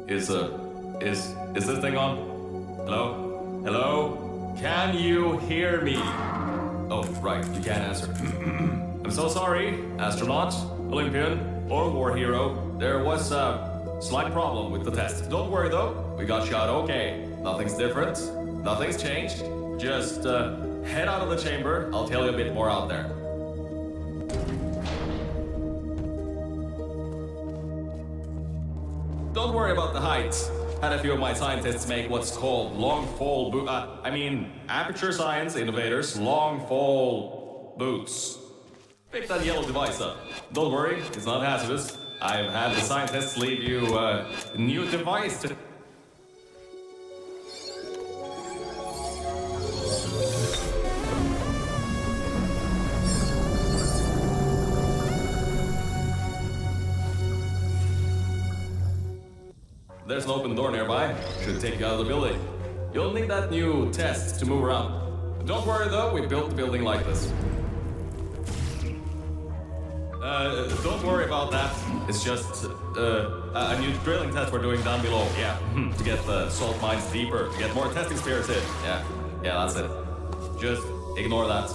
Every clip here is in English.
Is this thing on? Hello? Hello? Can you hear me? Oh, right, you can't answer. I'm so sorry, astronaut, Olympian, or war hero. There was a slight problem with the test. Don't worry though, we got shot okay. Nothing's different, nothing's changed. Just head out of the chamber, I'll tell you a bit more out there. Don't worry about the height. Had a few of my scientists make what's called long fall aperture science innovators long fall boots. Pick that yellow device up. Don't worry, it's not hazardous. I've had the scientists leave you a new device to... There's an open door nearby. Should take you out of the building. You'll need that new test to move around. Don't worry though, we built the building like this. Don't worry about that. It's just a new drilling test we're doing down below. Yeah, to get the salt mines deeper, to get more testing spheres in. Yeah, that's it. Just ignore that.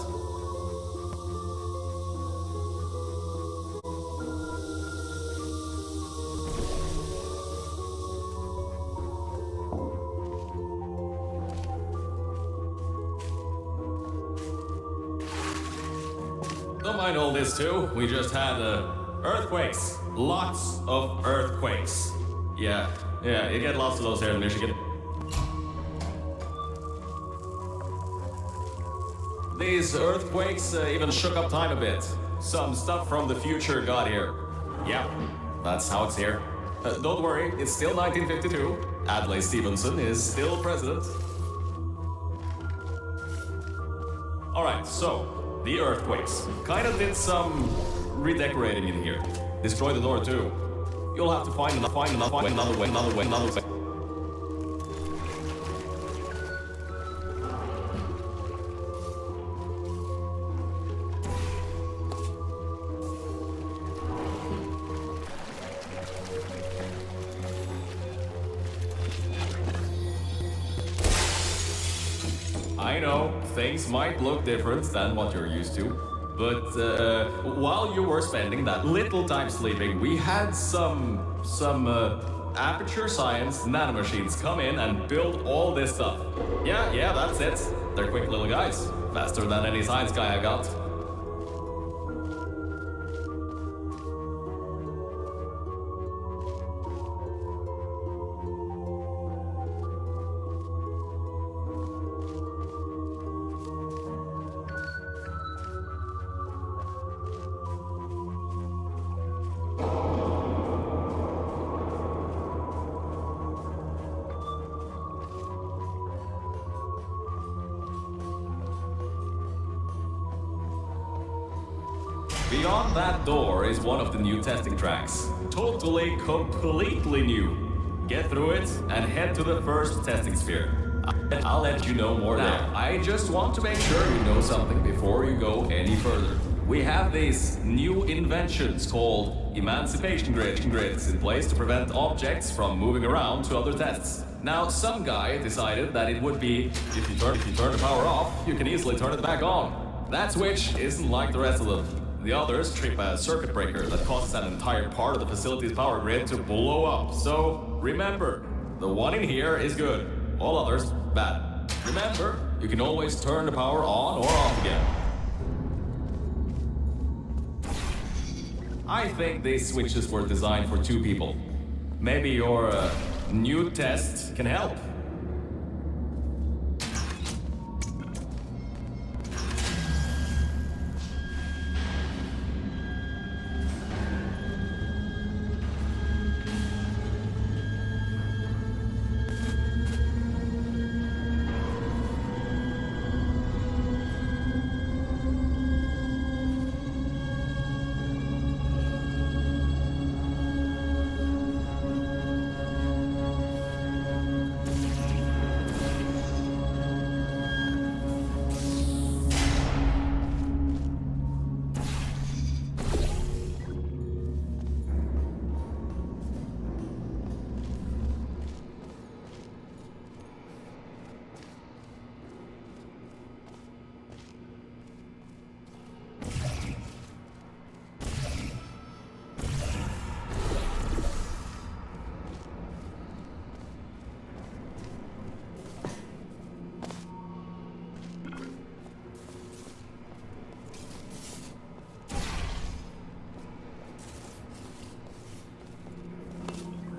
Don't mind all this too. We just had earthquakes. Lots of earthquakes. Yeah, you get lots of those here in Michigan. These earthquakes even shook up time a bit. Some stuff from the future got here. Yeah, that's how it's here. Don't worry, it's still 1952. Adlai Stevenson is still president. Alright, so... the earthquakes kind of did some redecorating in here. Destroy the door too. You'll have to find another way. I know, things might look different than what you're used to, but while you were spending that little time sleeping, we had some aperture science nanomachines come in and build all this stuff. Yeah, that's it. They're quick little guys, faster than any science guy I got. Beyond that door is one of the new testing tracks. Totally, completely new. Get through it and head to the first testing sphere. I'll let you know more there. I just want to make sure you know something before you go any further. We have these new inventions called emancipation grids in place to prevent objects from moving around to other tests. Now, some guy decided that it would be, if you turn the power off, you can easily turn it back on. That switch isn't like the rest of them. The others trip a circuit breaker that causes an entire part of the facility's power grid to blow up. So, remember, the one in here is good. All others, bad. Remember, you can always turn the power on or off again. I think these switches were designed for two people. Maybe your new test can help.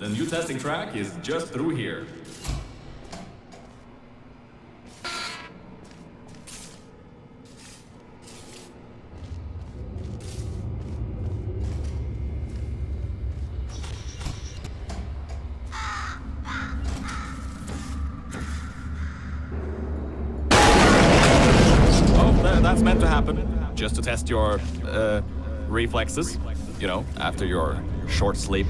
The new testing track is just through here. That's meant to happen, just to test your reflexes, you know, after your short sleep.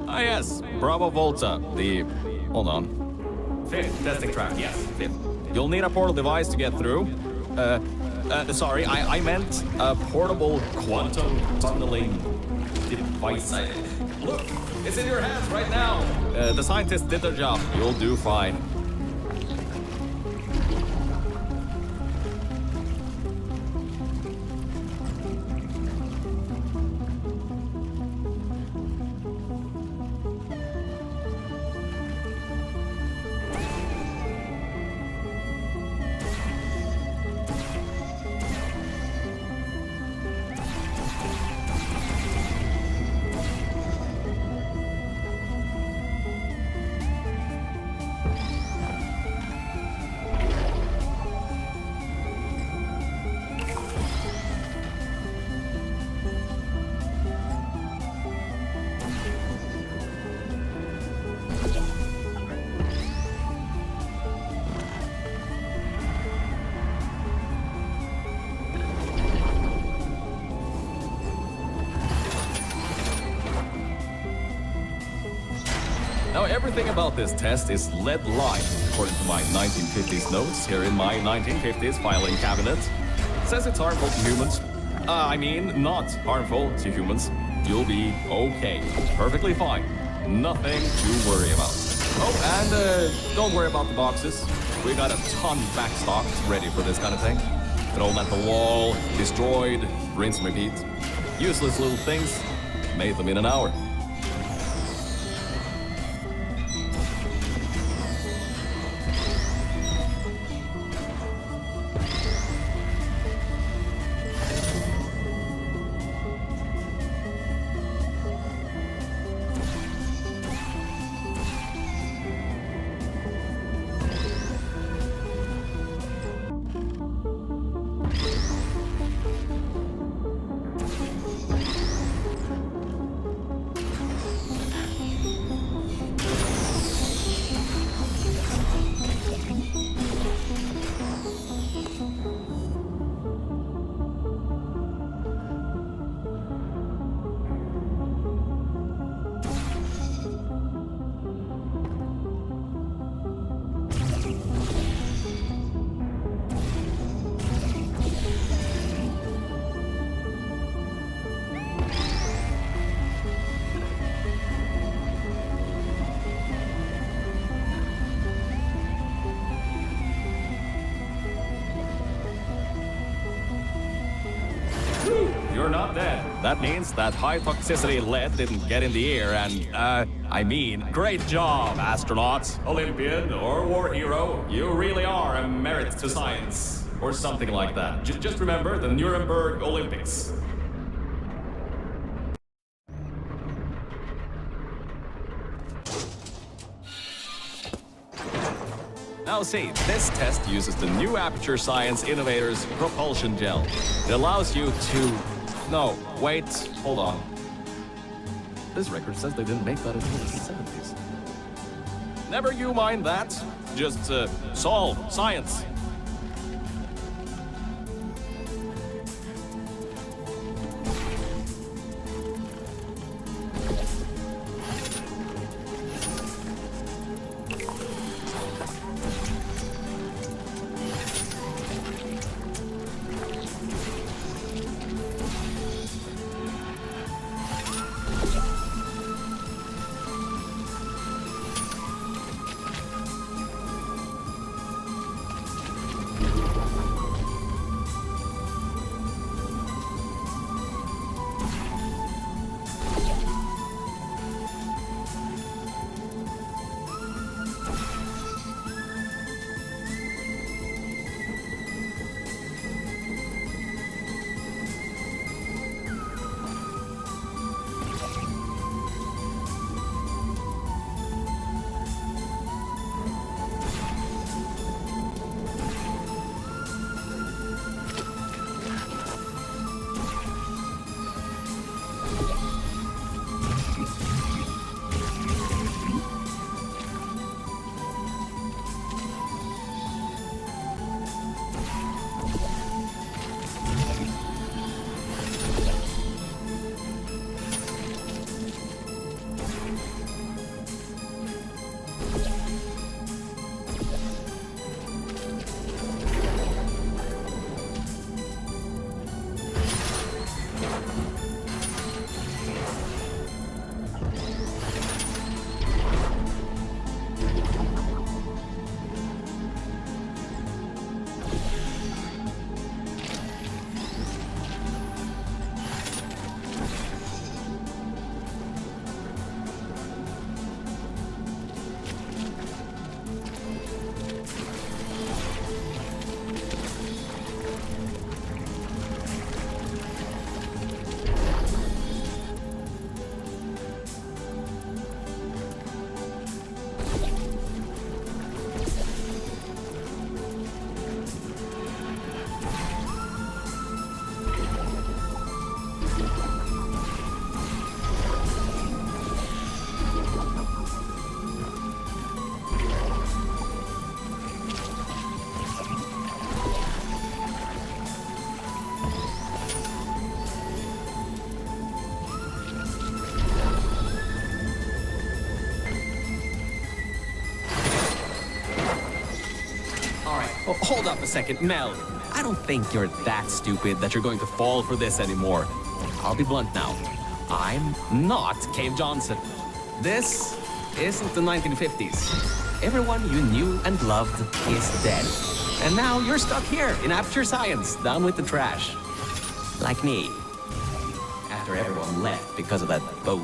Ah yes, Bravo Volta, the... hold on. Fifth testing track, yes, fifth. You'll need a portal device to get through. Sorry, I meant a portable quantum tunneling device. Look, it's in your hands right now. The scientists did their job. You'll do fine. Now, everything about this test is led live, according to my 1950s notes here in my 1950s filing cabinet. It says it's harmful to humans. I mean, not harmful to humans. You'll be okay. Perfectly fine. Nothing to worry about. Oh, and don't worry about the boxes. We got a ton backstocked, ready for this kind of thing. Throw them at the wall, destroyed, rinse and repeat. Useless little things, made them in an hour. You're not dead. That means that high-toxicity lead didn't get in the air and, I mean, great job, astronauts. Olympian or war hero, you really are a merit to science. Or something like that. Just remember the Nuremberg Olympics. Now see, this test uses the new Aperture Science Innovators propulsion gel. It allows you to... No, wait, hold on. This record says they didn't make that until the 70s. Never you mind that. Just, solve science. Oh, hold up a second, Mel. I don't think you're that stupid that you're going to fall for this anymore. I'll be blunt now. I'm not Cave Johnson. This isn't the 1950s. Everyone you knew and loved is dead. And now you're stuck here in Aperture Science, down with the trash. Like me. After everyone left because of that boat.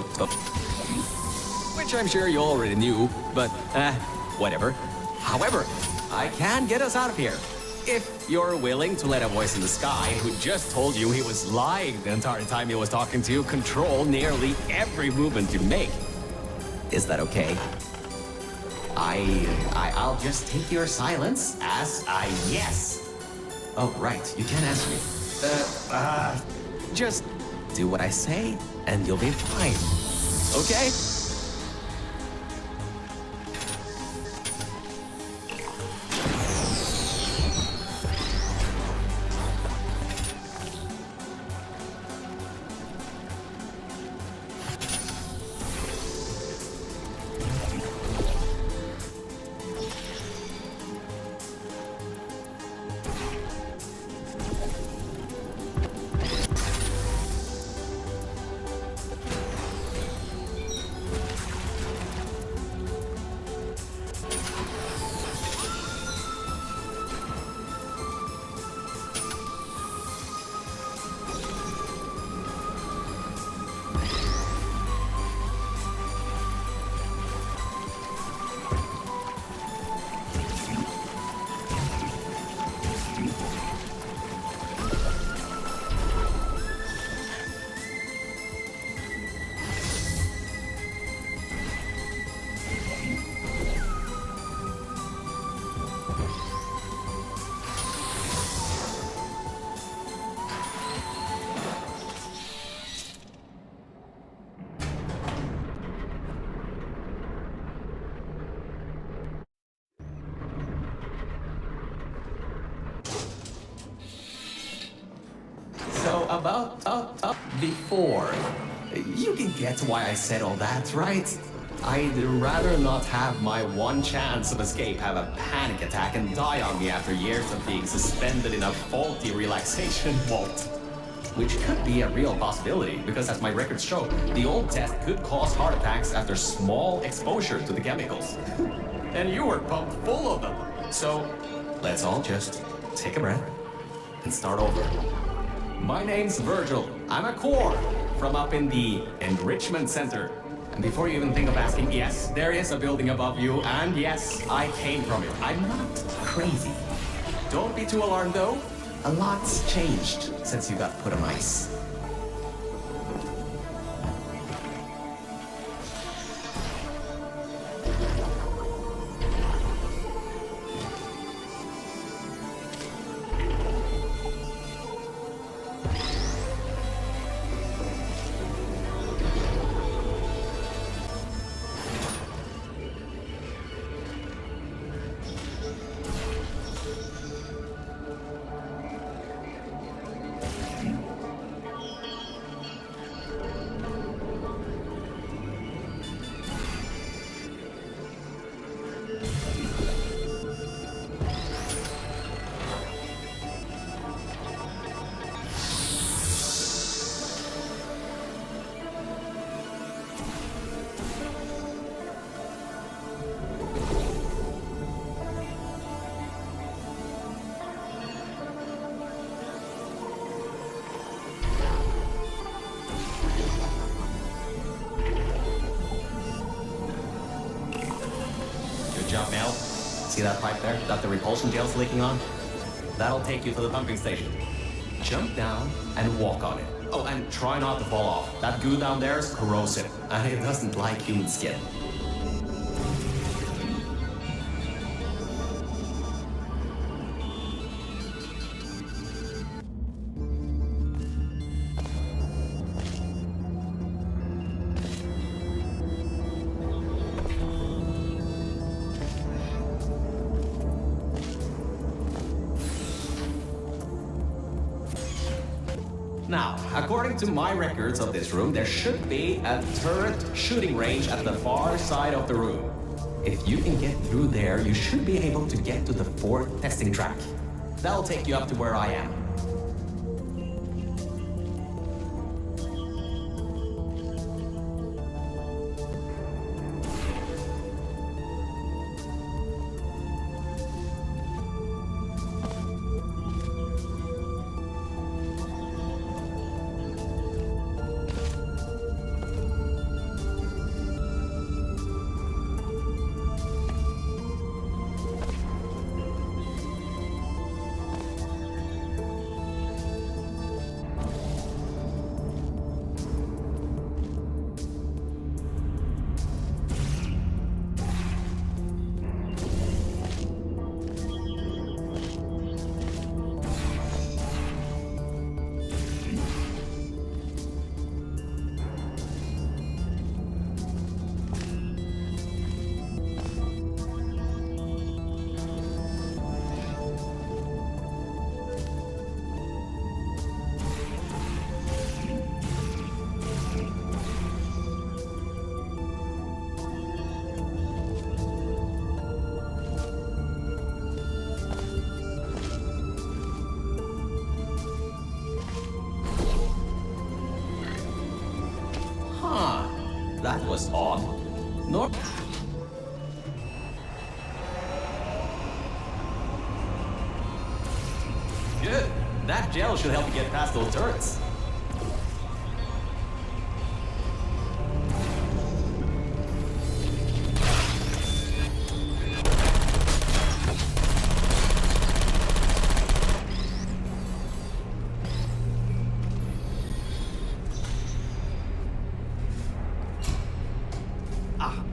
Which I'm sure you already knew, but whatever. However, I can get us out of here. If you're willing to let a voice in the sky who just told you he was lying the entire time he was talking to you control nearly every movement you make. Is that okay? I'll just take your silence as a yes. Oh, right, you can't answer me. Just do what I say and you'll be fine. Okay? So about before, you can get why I said all that, right? I'd rather not have my one chance of escape have a panic attack and die on me after years of being suspended in a faulty relaxation vault. Which could be a real possibility, because as my records show, the old test could cause heart attacks after small exposure to the chemicals. And you were pumped full of them. So, let's all just take a breath and start over. My name's Virgil. I'm a core from up in the Enrichment Center. And before you even think of asking, yes, there is a building above you, and yes, I came from it. I'm not crazy. Don't be too alarmed though. A lot's changed since you got put on ice. Jump now. See that pipe there that the repulsion gel's leaking on? That'll take you to the pumping station. Jump down and walk on it. Oh, and try not to fall off. That goo down there is corrosive, and it doesn't like human skin. Now, according to my records of this room, there should be a turret shooting range at the far side of the room. If you can get through there, you should be able to get to the fourth testing track. That'll take you up to where I am. That was odd. Nor... Good. That gel should help you get past those turrets.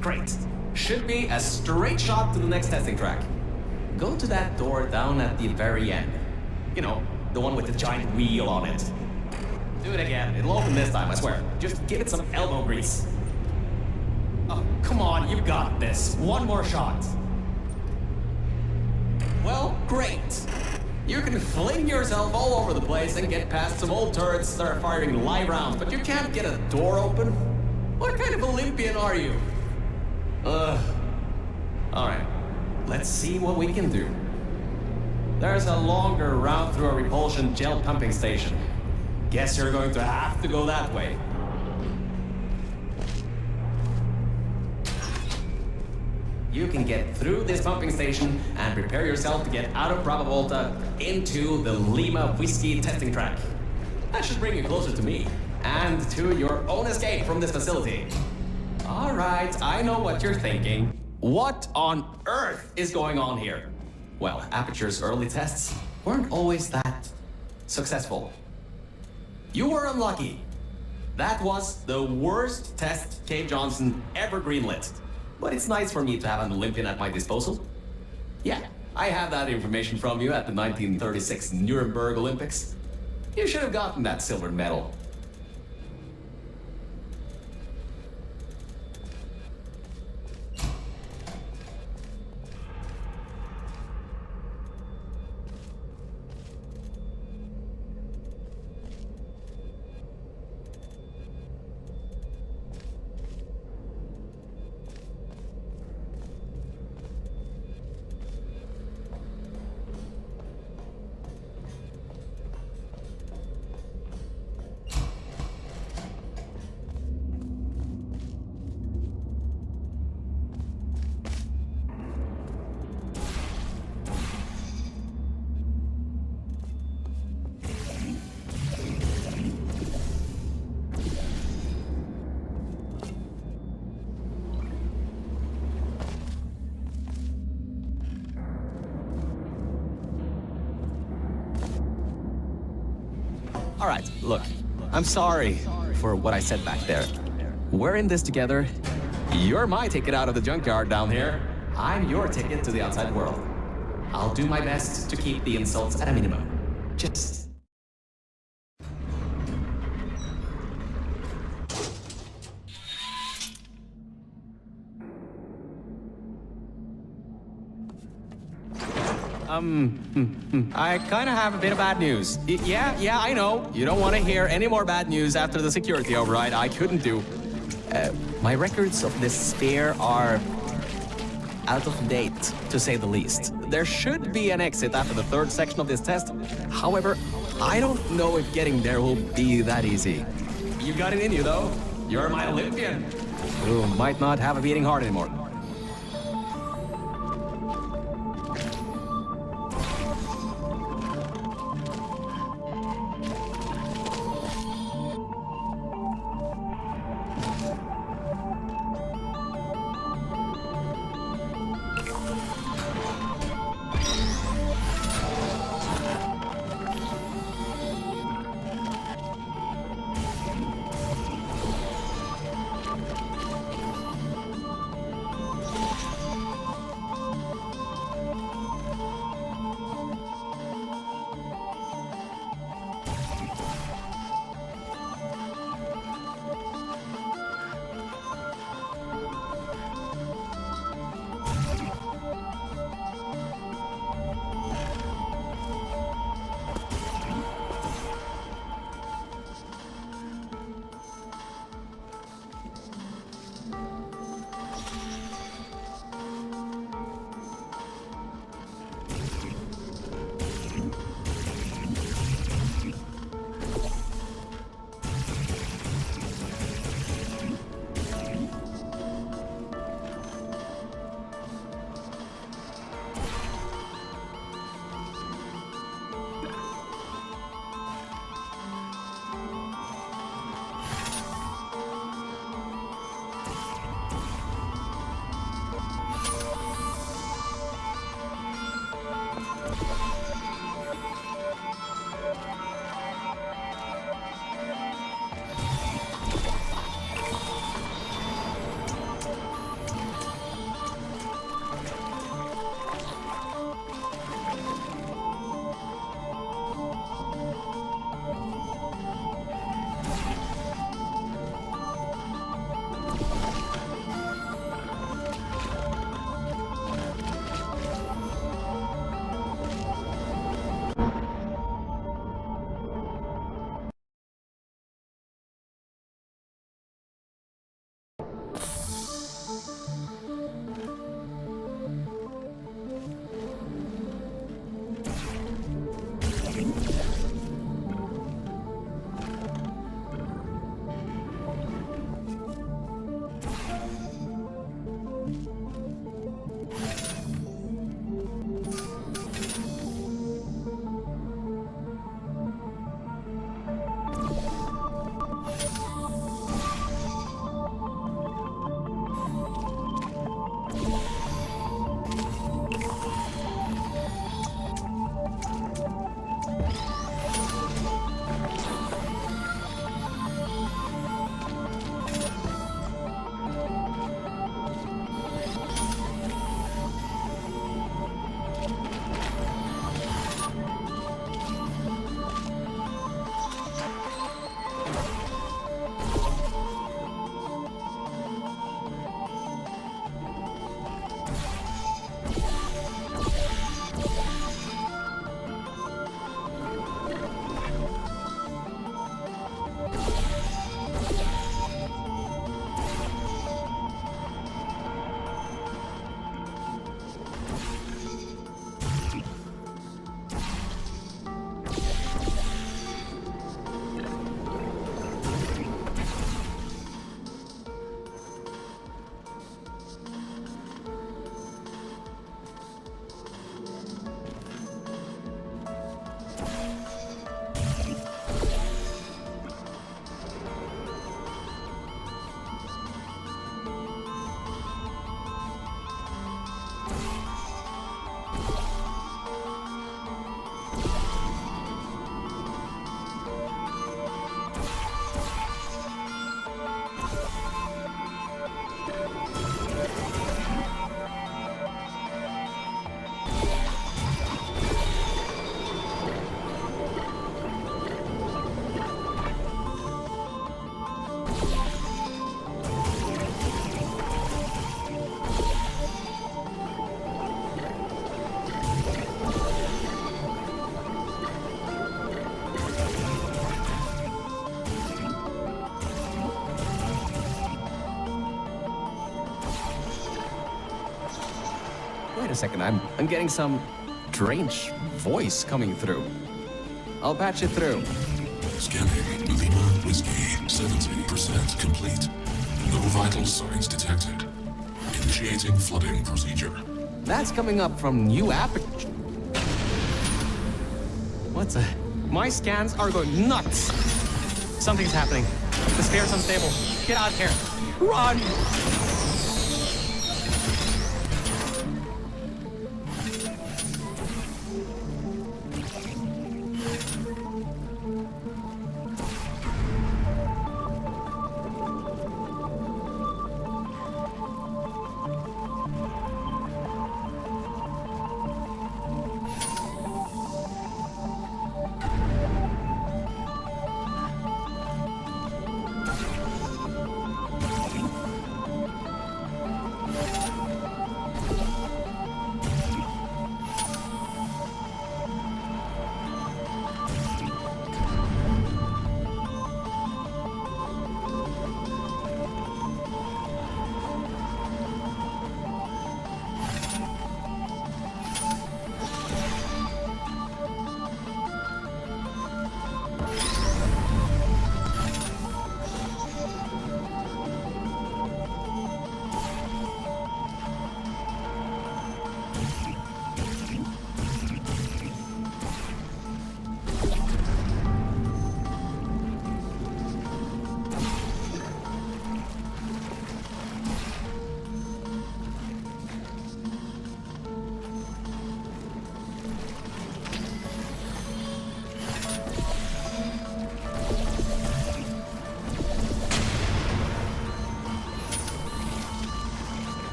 Great. Should be a straight shot to the next testing track. Go to that door down at the very end. You know, the one with the giant wheel on it. Do it again. It'll open this time, I swear. Just give it some elbow grease. Oh, come on, you got this. One more shot. Well, great. You can fling yourself all over the place and get past some old turrets that are firing live rounds, but you can't get a door open? What kind of Olympian are you? Alright, let's see what we can do. There's a longer route through a repulsion gel pumping station. Guess you're going to have to go that way. You can get through this pumping station and prepare yourself to get out of Bravo Volta into the Lima Whiskey testing track. That should bring you closer to me and to your own escape from this facility. All right, I know what you're thinking. What on earth is going on here? Well, Aperture's early tests weren't always that successful. You were unlucky. That was the worst test Cave Johnson ever greenlit. But it's nice for me to have an Olympian at my disposal. Yeah, I have that information from you at the 1936 Nuremberg Olympics. You should have gotten that silver medal. All right, look, I'm sorry for what I said back there. We're in this together. You're my ticket out of the junkyard down here. I'm your ticket to the outside world. I'll do my best to keep the insults at a minimum. Just... I kind of have a bit of bad news. Yeah, I know. You don't want to hear any more bad news after the security override. I couldn't do. My records of this sphere are out of date, to say the least. There should be an exit after the third section of this test. However, I don't know if getting there will be that easy. You got it in you, though. You're my Olympian. Who might not have a beating heart anymore. second. I'm getting some strange voice coming through. I'll patch it through. Scanning Lima Whiskey, 70% complete. No vital signs detected. Initiating flooding procedure. That's coming up from new app. What's a... My scans are going nuts. Something's happening. The sphere's unstable. Get out of here. Run!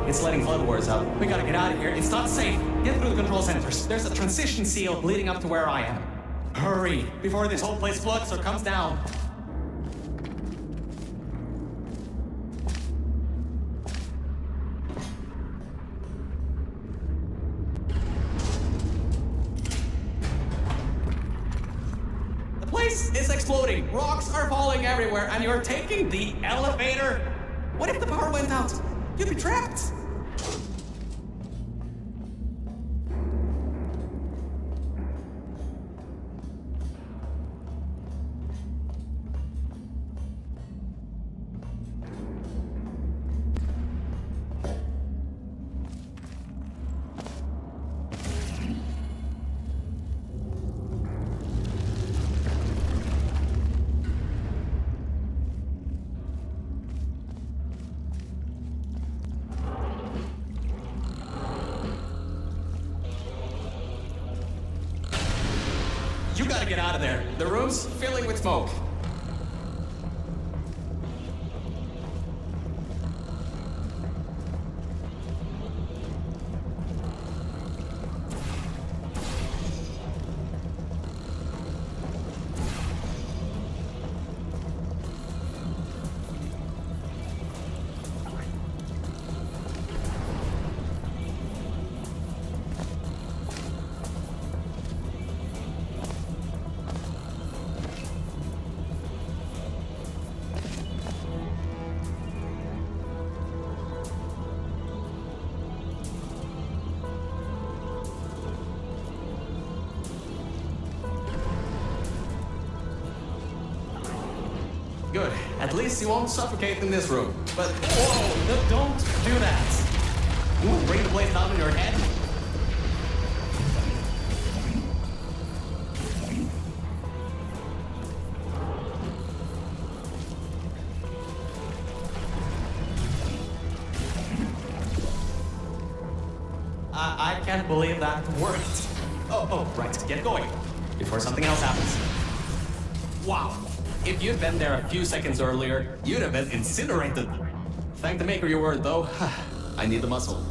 It's letting flood wars out. We gotta get out of here. It's not safe. Get through the control centers. There's a transition seal leading up to where I am. Hurry, before this whole place floods or comes down. The place is exploding. Rocks are falling everywhere, and you're taking the elevator? What if the power went out? You'd be trapped. You gotta get out of there. The room's filling with smoke. At least you won't suffocate in this room. But, whoa, don't do that. You won't bring the place down on your head? I can't believe that worked. Oh, right, get going. Before something else happens. Wow. If you'd been there a few seconds earlier, you'd have been incinerated. Thank the maker you weren't, though. I need the muscle.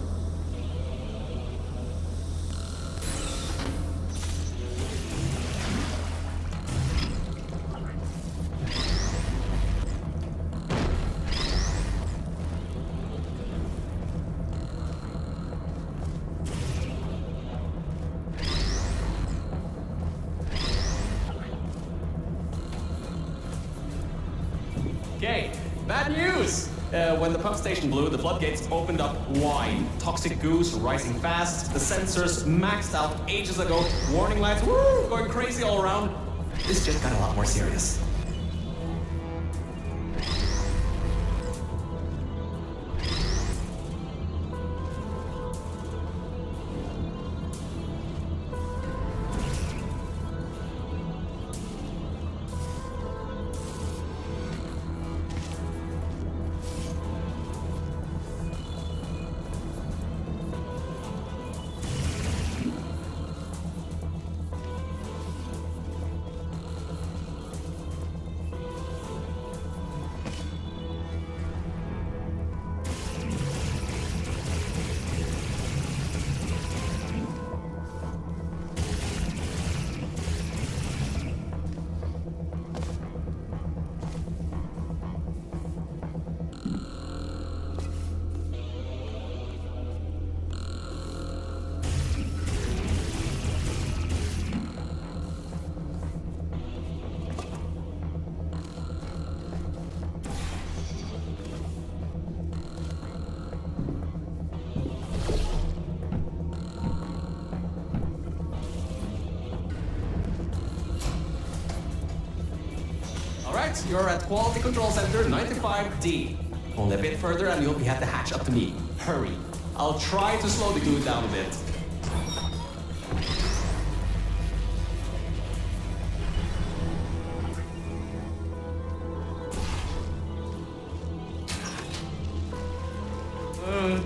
Okay, bad news! When the pump station blew, the floodgates opened up wide. Toxic goose rising fast, the sensors maxed out ages ago, warning lights going crazy all around. This just got a lot more serious. Alright, you're at Quality Control Center 95D. Only a bit further and you'll be at the hatch up to me. Hurry. I'll try to slow the goo down a bit.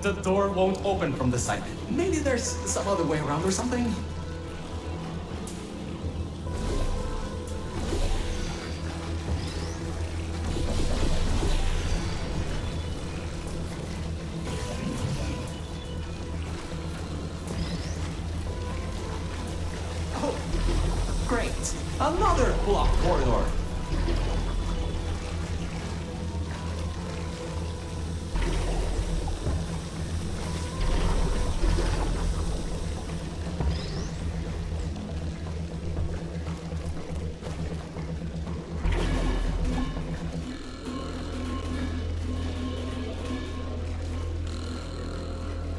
The door won't open from this side. Maybe there's some other way around or something? Oh, great. Another blocked corridor.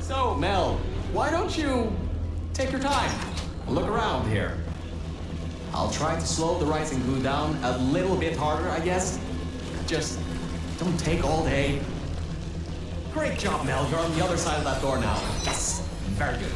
So, Mel, why don't you take your time? Look around here. I'll try to slow the rising goo down a little bit harder, I guess. Just don't take all day. Great job, Mel. You're on the other side of that door now. Yes, very good.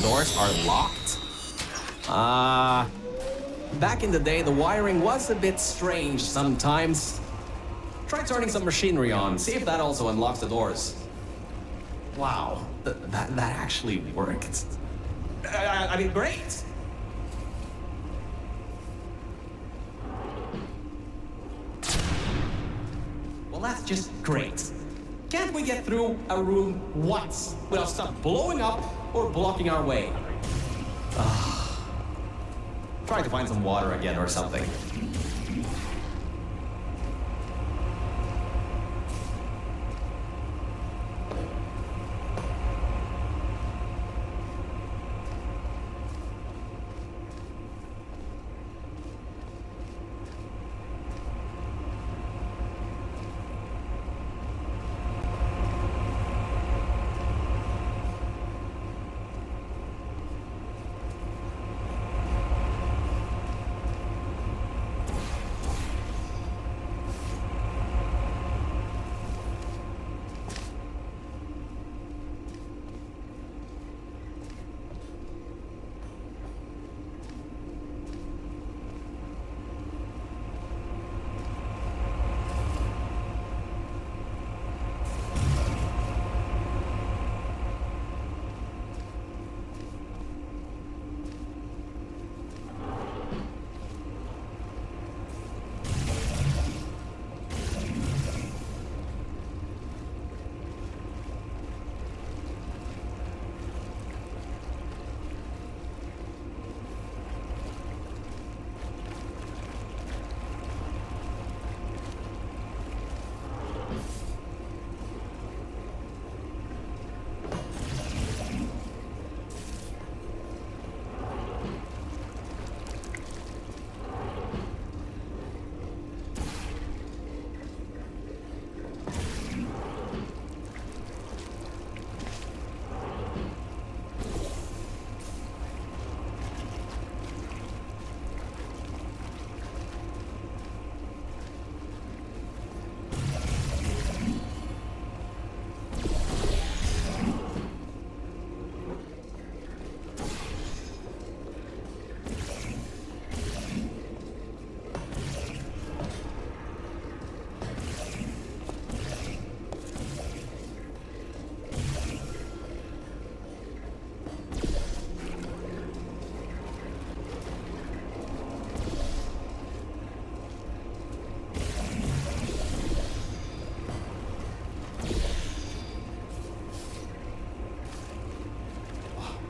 Doors are locked? Back in the day, the wiring was a bit strange sometimes. Try turning some machinery on, see if that also unlocks the doors. Wow, that actually worked. I mean, great! Well, that's just great. Can't we get through a room once without stuff blowing up or blocking our way? Trying to find some water again or something.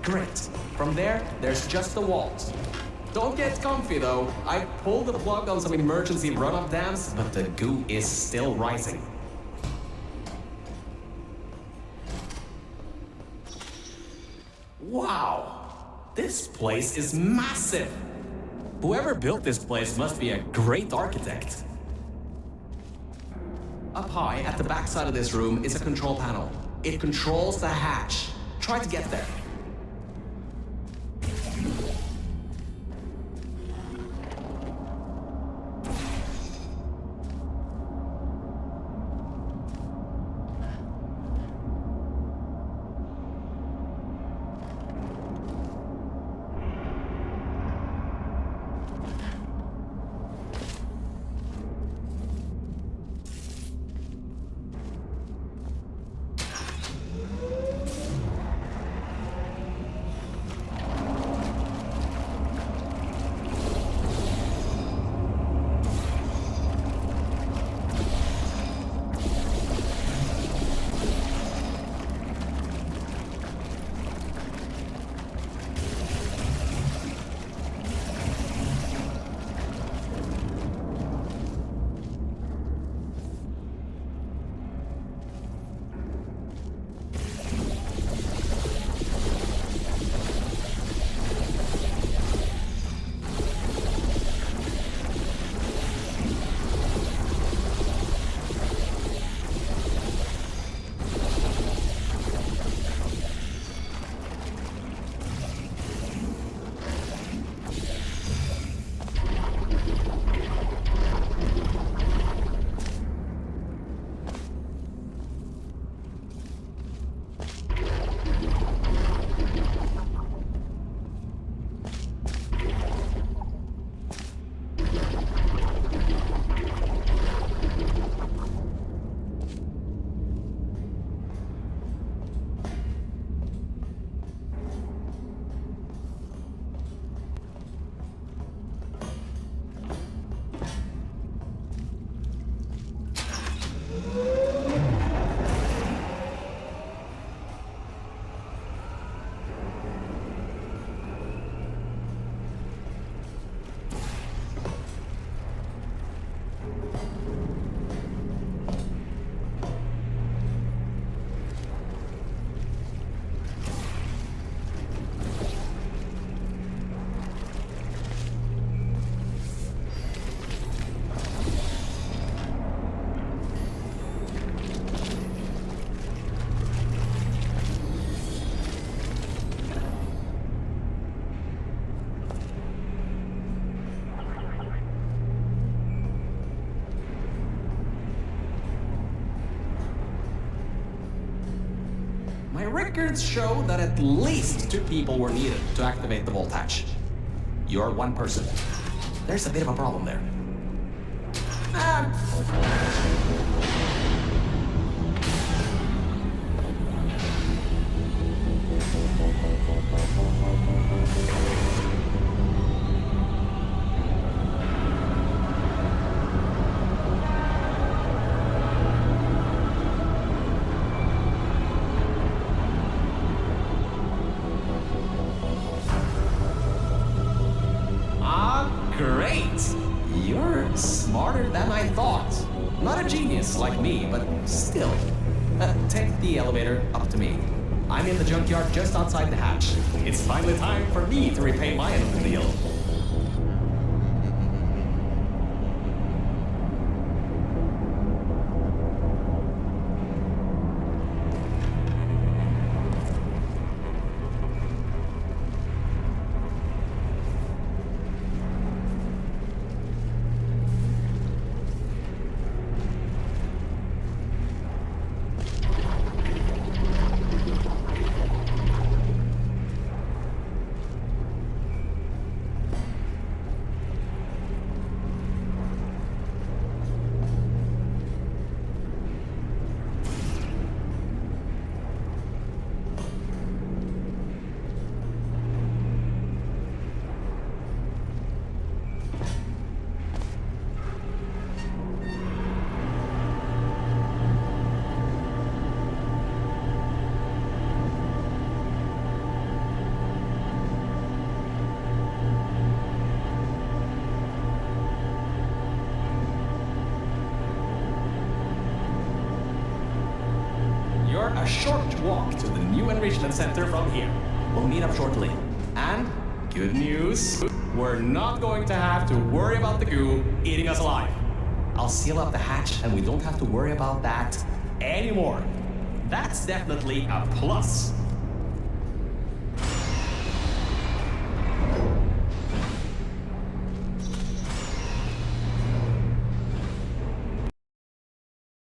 Great. From there, there's just the walls. Don't get comfy though. I pulled the plug on some emergency run-up dams, but the goo is still rising. Wow! This place is massive! Whoever built this place must be a great architect. Up high, at the back side of this room, is a control panel. It controls the hatch. Try to get there. records show that at least 2 people were needed to activate the vault hatch. You're 1 person. There's a bit of a problem there. Great! You're smarter than I thought. Not a genius like me, but still. Take the elevator up to me. I'm in the junkyard just outside the hatch. It's finally time for me to repay my end of the deal. A short walk to the new enrichment center from here. We'll meet up shortly. And good news, we're not going to have to worry about the goo eating us alive. I'll seal up the hatch and we don't have to worry about that anymore. That's definitely a plus.